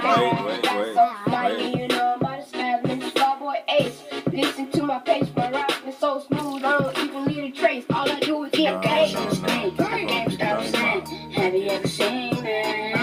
You know I'm about to smash this Starboy Ace. Listen to my pace, my rap is so smooth. I don't even need a trace. All I do is get paid. Have you ever seen it?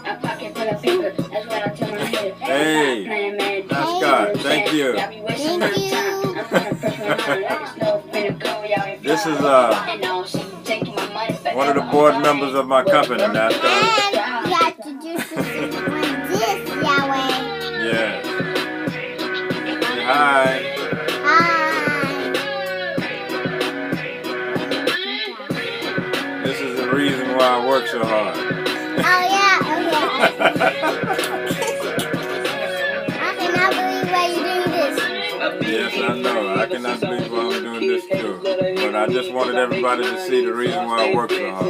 A pocket full of paper. That's what I tell my nigga. Hey, that's God. Thank you. This is one of the board members of my company. That's and you have to do something like this, Yahweh. Yes. Say hi. Hi. This is the reason why I work so hard. Oh yeah, I cannot believe why you're doing this. Yes, I know. I cannot believe why I'm doing this too. But I just wanted everybody to see the reason why I work so hard.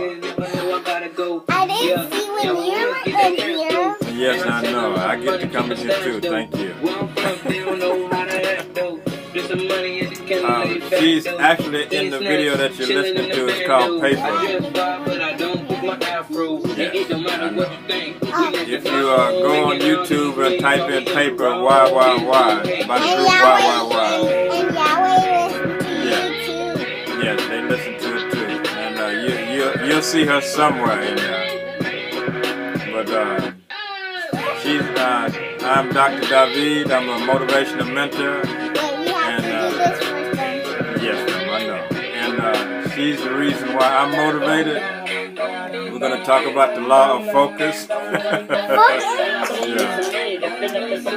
I didn't see when you were in here. Yes, I know. I get to come in here too. Thank you. She's actually in the video that you're listening to. It's called Paper. Yes, I know. If you go on YouTube and type in Paper, why, by the group why. And Yahweh listens to you too. Yes, they listen to it too. And you'll see her somewhere in there. But I'm Dr. David. I'm a motivational mentor. Wait, we have to do this first then. Yes, ma'am, I know. And she's the reason why I'm motivated. We're going to talk about the law of focus. Yeah.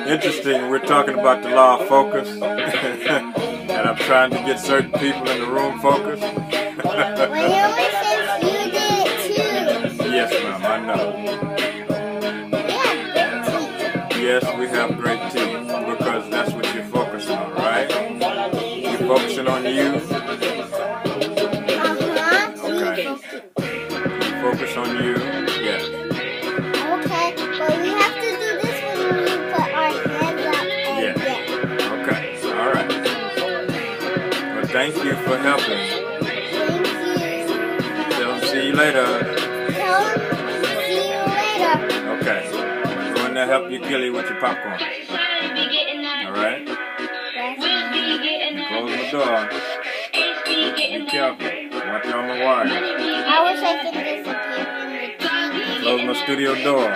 Interesting. We're talking about the law of focus. And I'm trying to get certain people in the room focused. Well, you only said you did it too. Yes, ma'am, I know. Yes, we have great teeth because that's what you're focusing on, right? You're focusing on you. Okay. You focus on you. Yes. Okay, but we have to do this when we put our hands up and yes. Okay. All right. Well, thank you for helping. Thank you. Tell them see you later. Tell them see you later. Okay. To help you kill it with your popcorn. Alright? Close my door. Be careful. Watch all my wires. I wish I could disappear from the TV. Close my studio door.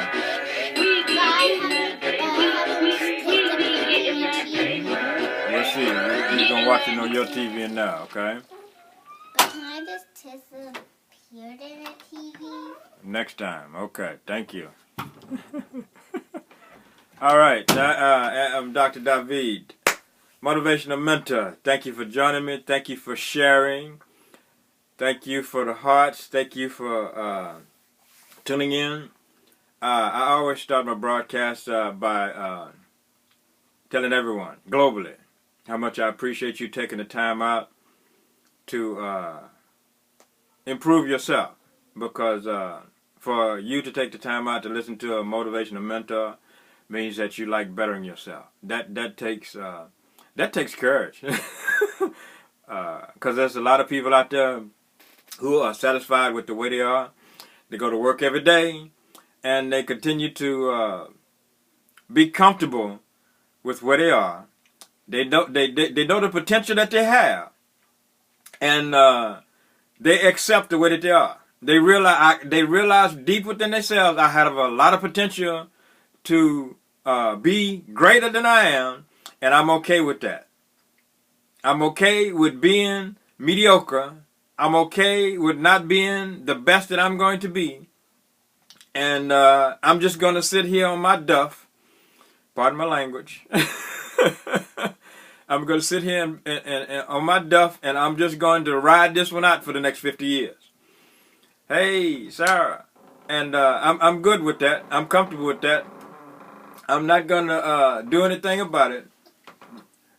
We'll see. You're going to watch it on your TV now, okay? But can I just disappear in the TV? Next time. Okay. Thank you. All right, I'm Dr. David, motivational mentor. Thank you for joining me. Thank you for sharing. Thank you for the hearts. Thank you for tuning in. I always start my broadcast by telling everyone globally how much I appreciate you taking the time out to improve yourself. Because for you to take the time out to listen to a motivational mentor means that you like bettering yourself. That takes courage. Because there's a lot of people out there who are satisfied with the way they are. They go to work every day, and they continue to be comfortable with where they are. They know the potential that they have, and they accept the way that they are. They realize deep within themselves, I have a lot of potential to be greater than I am, and I'm okay with that. I'm okay with being mediocre. I'm okay with not being the best that I'm going to be. And I'm just going to sit here on my duff, pardon my language. I'm going to sit here and on my duff, and I'm just going to ride this one out for the next 50 years. Hey, Sarah. And I'm good with that. I'm comfortable with that. I'm not going to do anything about it.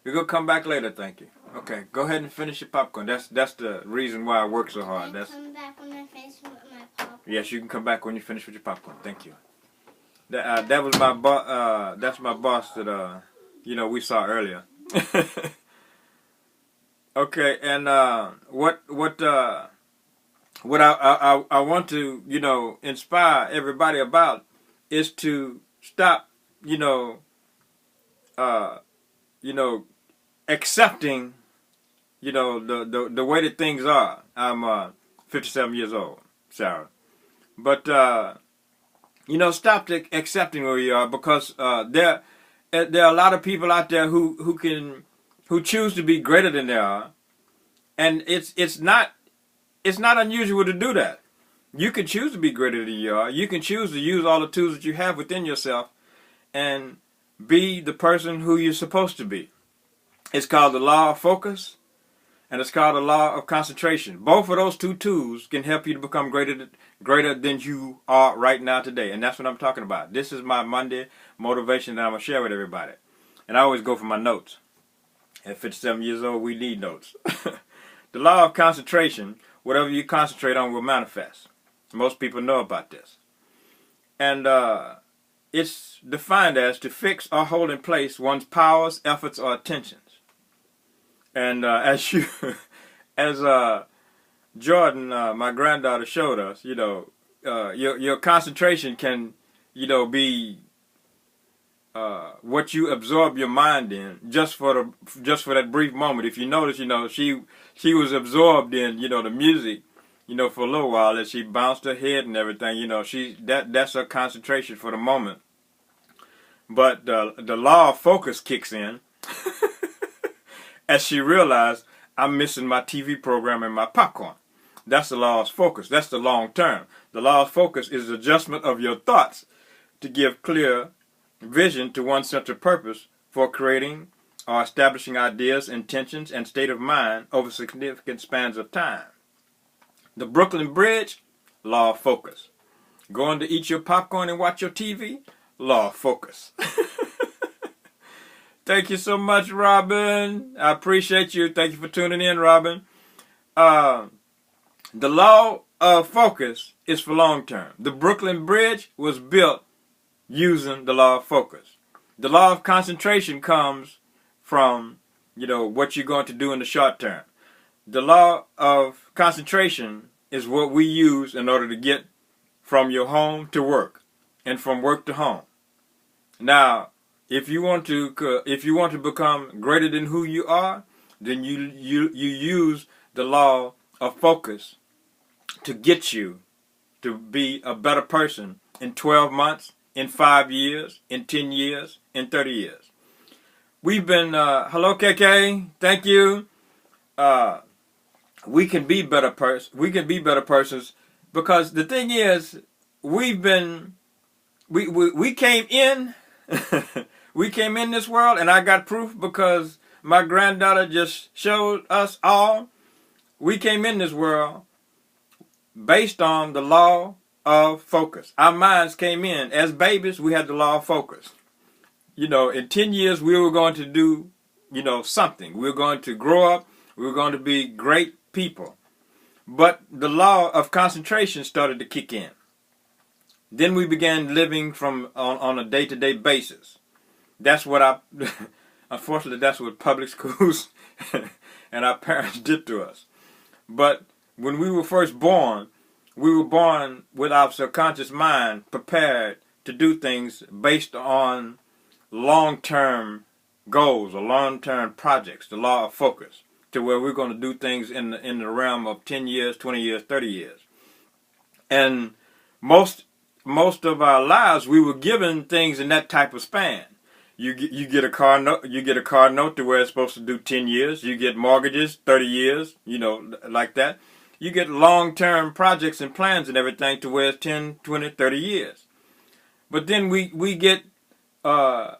We're going to come back later, thank you. Okay, go ahead and finish your popcorn. That's the reason why I work so hard. Can I come back when I finish with my popcorn? Yes, you can come back when you finish with your popcorn. Thank you. That was my boss. That's my boss that we saw earlier. Okay, and what I want to inspire everybody about is to stop you know, uh, you know, accepting, you know, the way that things are. I'm 57 years old, Sarah. But, you know, stop accepting where you are, because there are a lot of people out there who choose to be greater than they are. And it's not unusual to do that. You can choose to be greater than you are. You can choose to use all the tools that you have within yourself and be the person who you're supposed to be. It's called the law of focus, and it's called the law of concentration. Both of those two tools can help you to become greater than you are right now today. And that's what I'm talking about. This is my Monday motivation that I'm going to share with everybody. And I always go for my notes. At 57 years old, we need notes. The law of concentration, whatever you concentrate on will manifest. Most people know about this. And it's defined as to fix or hold in place one's powers, efforts, or attentions. And as Jordan, my granddaughter, showed us, you know, your concentration can, you know, be what you absorb your mind in just for that brief moment. If you notice, you know, she was absorbed in, you know, the music, you know, for a little while, as she bounced her head and everything. You know, that's her concentration for the moment. But the law of focus kicks in as she realized, I'm missing my TV program and my popcorn. That's the law of focus. That's the long term. The law of focus is the adjustment of your thoughts to give clear vision to one central purpose for creating or establishing ideas, intentions, and state of mind over significant spans of time. The Brooklyn Bridge, law of focus. Going to eat your popcorn and watch your TV, law of focus. Thank you so much, Robin. I appreciate you. Thank you for tuning in, Robin. The law of focus is for long term. The Brooklyn Bridge was built using the law of focus. The law of concentration comes from, you know, what you're going to do in the short term. The law of concentration is what we use in order to get from your home to work and from work to home. Now, if you want to become greater than who you are, then you use the law of focus to get you to be a better person in 12 months, in 5 years, in 10 years, in 30 years. We've been, hello KK, thank you. We can be better persons, because the thing is, we came in, we came in this world, and I got proof because my granddaughter just showed us all. We came in this world based on the law of focus. Our minds came in. As babies, we had the law of focus. You know, in 10 years, we were going to do, you know, something. We were going to grow up. We were going to be great people. But the law of concentration started to kick in. Then we began living on a day-to-day basis. That's what unfortunately, that's what public schools and our parents did to us. But when we were first born, we were born with our subconscious mind prepared to do things based on long-term goals or long-term projects, the law of focus, to where we're going to do things in the realm of 10 years, 20 years, 30 years. And most of our lives, we were given things in that type of span. You get a car note. You get a car note to where it's supposed to do 10 years. You get mortgages, 30 years. You know, like that. You get long-term projects and plans and everything to where it's 10, 20, 30 years. But then we get our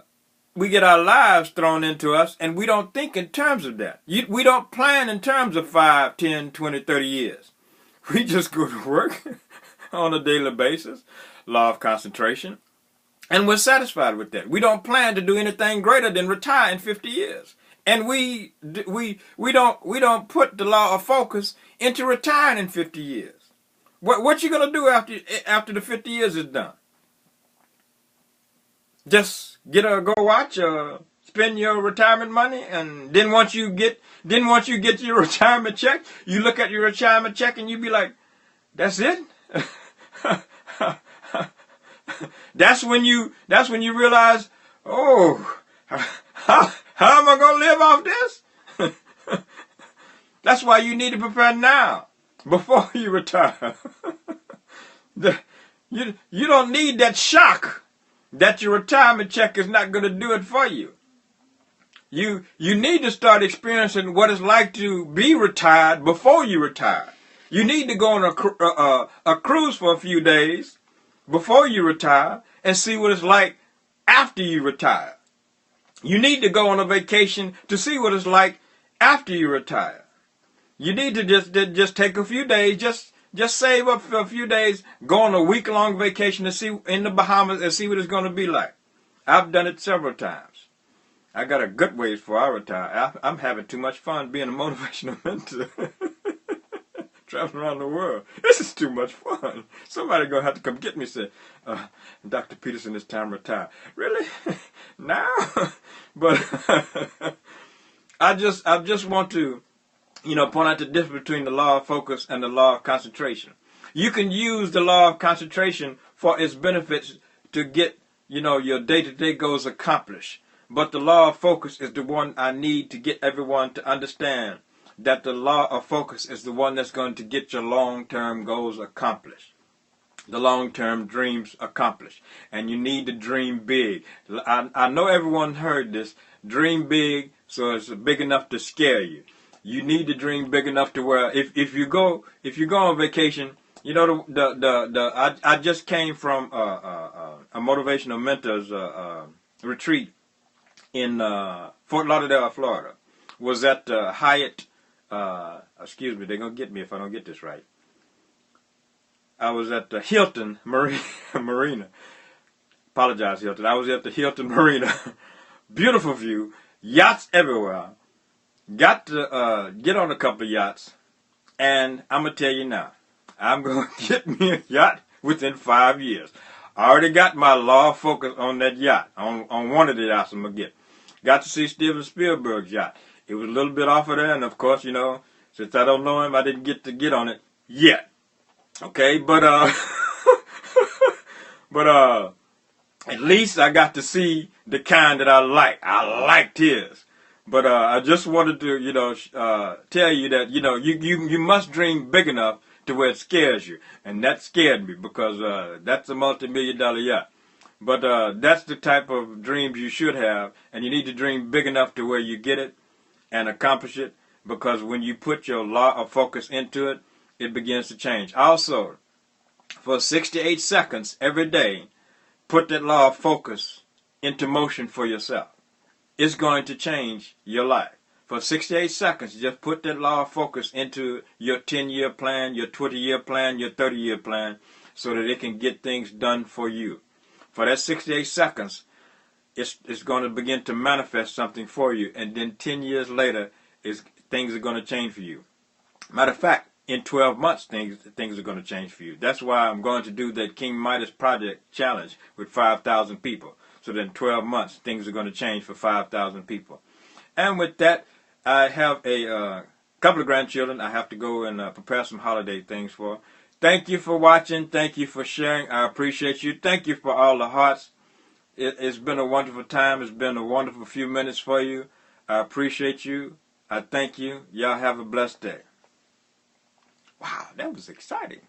lives thrown into us, and we don't think in terms of that. We don't plan in terms of 5, 10, 20, 30 years. We just go to work on a daily basis, law of concentration, and we're satisfied with that. We don't plan to do anything greater than retire in 50 years. And we don't put the law of focus into retiring in 50 years. What you gonna do after the 50 years is done? Just go watch, spend your retirement money, and then once you get your retirement check, you look at your retirement check and you be like, that's it? That's when you realize, oh, how am I going to live off this? That's why you need to prepare now, before you retire. You don't need that shock that your retirement check is not going to do it for you. You need to start experiencing what it's like to be retired before you retire. You need to go on a cruise for a few days before you retire and see what it's like after you retire. You need to go on a vacation to see what it's like after you retire. You need to just take a few days, just save up for a few days, go on a week-long vacation to see in the Bahamas and see what it's going to be like. I've done it several times. I got a good ways before I retire. I'm having too much fun being a motivational mentor. Traveling around the world. This is too much fun. Somebody going to have to come get me and say, Dr. Peterson, it's time to retire. Really? Now? But I just want to, point out the difference between the law of focus and the law of concentration. You can use the law of concentration for its benefits to get, your day-to-day goals accomplished. But the law of focus is the one I need to get everyone to understand, that the law of focus is the one that's going to get your long-term goals accomplished, the long-term dreams accomplished. And you need to dream big. I know everyone heard this. Dream big so it's big enough to scare you. You need to dream big enough to where if you go on vacation, I just came from a motivational mentors retreat in Fort Lauderdale, Florida. Was at Hyatt. Excuse me, they're gonna get me if I don't get this right. I was at the Hilton Marina. Apologize, Hilton. I was at the Hilton Marina. Beautiful view, yachts everywhere. Got to get on a couple of yachts, and I'm gonna tell you now, I'm gonna get me a yacht within 5 years. I already got my law of focus on that yacht, on one of the yachts I'm gonna get. Got to see Steven Spielberg's yacht. It was a little bit off of there, and of course, since I don't know him, I didn't get on it yet. Okay, but at least I got to see the kind that I like. I liked his. But I just wanted to, tell you that, you must dream big enough to where it scares you. And that scared me because that's a multi-million-dollar yacht. But that's the type of dreams you should have. And you need to dream big enough to where you get it and accomplish it. Because when you put your law of focus into it, it begins to change. Also, for 68 seconds every day, put that law of focus into motion for yourself. It's going to change your life. For 68 seconds, just put that law of focus into your 10-year plan, your 20-year plan, your 30-year plan, so that it can get things done for you. For that 68 seconds, it's going to begin to manifest something for you, and then 10 years later, things are going to change for you. Matter of fact, in 12 months, things are going to change for you. That's why I'm going to do that King Midas Project Challenge with 5,000 people. So then 12 months, things are going to change for 5,000 people. And with that, I have a couple of grandchildren I have to go and prepare some holiday things for. Thank you for watching. Thank you for sharing. I appreciate you. Thank you for all the hearts. It's been a wonderful time. It's been a wonderful few minutes for you. I appreciate you. I thank you. Y'all have a blessed day. Wow, that was exciting.